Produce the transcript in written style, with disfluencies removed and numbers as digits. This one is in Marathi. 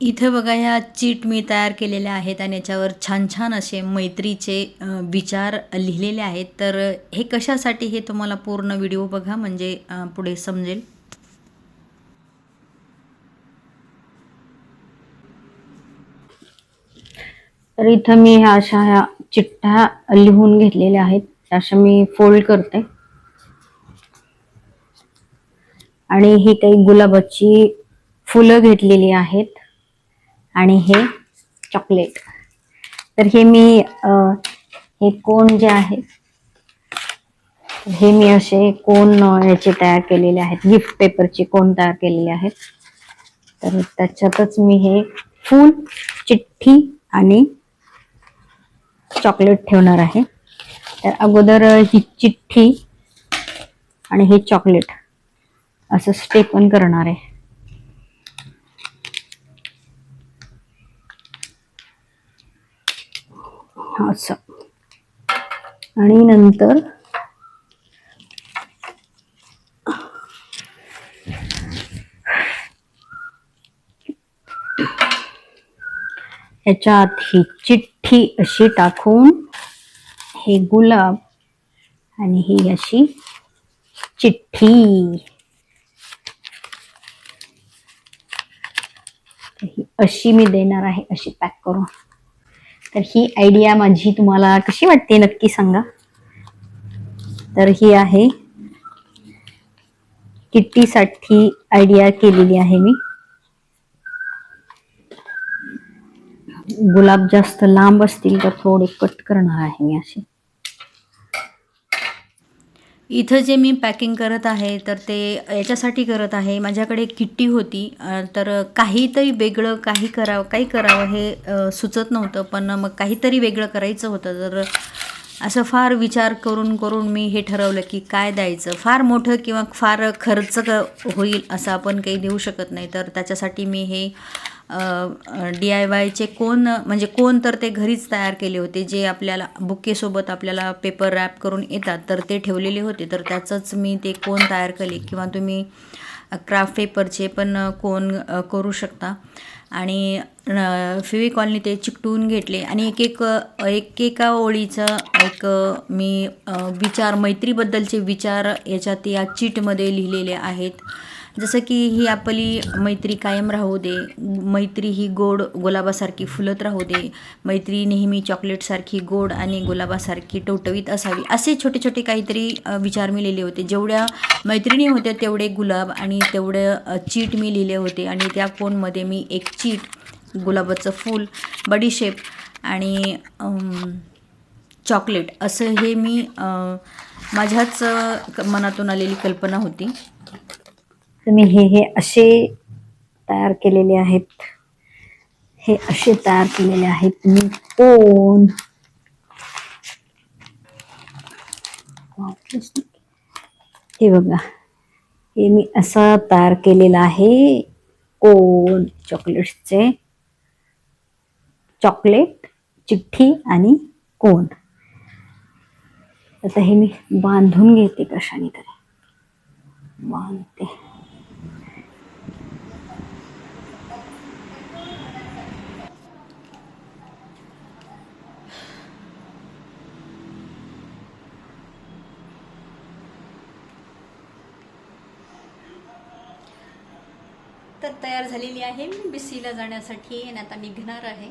इथे बघा ह्या चीट मी तयार केलेल्या आहेत आणि याच्यावर छान छान असे मैत्रीचे विचार लिहिलेले आहेत. तर हे कशासाठी हे तुम्हाला पूर्ण व्हिडिओ बघा म्हणजे पुढे समजेल. तर इथं मी ह्या चिठ्ठ्या लिहून घेतलेल्या आहेत. अशा मी फोल्ड करते आणि ही काही गुलाबाची फुलं घेतलेली आहेत आणि हे चॉकलेट. तर हे मी हे कोण जे आहे हे मी असे कोण याचे तयार केलेले आहेत, गिफ्ट पेपरचे कोण तयार केलेले आहेत. तर त्याच्यातच मी हे फूल, चिठ्ठी आणि चॉकलेट ठेवणार आहे. तर अगोदर ही चिठ्ठी आणि हे चॉकलेट असं स्टेपन करणार आहे. असं आणि नंतर ह्याच्यात ही चिठ्ठी अशी टाकून हे गुलाब आणि ही अशी चिठ्ठी ही अशी मी देणार आहे, अशी पॅक करून. तर ही आयडिया माझी तुम्हाला कशी वाटते नक्की सांगा. तर ही आहे किट्टीसाठी आयडिया केलेली आहे मी. गुलाब जास्त लांब असतील तर थोडे कट करणार आहे मी असे. इथं जे मी पॅकिंग करत आहे तर ते याच्यासाठी करत आहे, माझ्याकडे किट्टी होती. तर काहीतरी वेगळं काही करावं हे सुचत नव्हतं, पण मग काहीतरी वेगळं करायचं होतं. तर असं फार विचार करून करून मी हे ठरवलं की काय द्यायचं. फार मोठं किंवा फार खर्च होईल असं आपण काही देऊ शकत नाही. तर त्याच्यासाठी मी हे DIYचे कोन म्हणजे कोन तर ते घरीच तयार केले होते, जे आपल्याला बुकेसोबत आपल्याला पेपर रॅप करून येतात, तर ते ठेवलेले होते. तर त्याचंच मी ते कोन तयार केले किंवा तुम्ही क्राफ्ट पेपरचे पण कोन करू शकता. आणि फेविकॉलने ते चिकटवून घेतले आणि एकेका ओळीचं मी विचार, मैत्रीबद्दलचे विचार याच्यात या चीटमध्ये लिहिलेले आहेत. जसं की ही आपली मैत्री कायम राहू दे, मैत्री ही गोड गुलाबासारखी फुलत राहू दे, मैत्री नेहमी चॉकलेटसारखी गोड आणि गुलाबासारखी टवटवीत असावी, असे छोटे छोटे काहीतरी विचार मी लिहिले होते. जेवढ्या मैत्रिणी होत्या तेवढे गुलाब आणि तेवढं चीट मी लिहिले होते. आणि त्या कोनमध्ये मी एक चीट, गुलाबाचं फूल, बडीशेप आणि चॉकलेट असं हे मी माझ्याच मनातून आलेली कल्पना होती. तर मी हे असे तयार केलेले आहेत. हे असे तयार केलेले आहेत मी कोण. हे बघा, हे मी असं तयार केलेलं आहे कोण चॉकलेट्सचे. चॉकलेट, चिठ्ठी आणि कोण. आता हे मी बांधून घेते कशाने तरी. बांधते. तर तयार झालेली आहे मी BC ला जाण्यासाठी आणि आता निघणार आहे.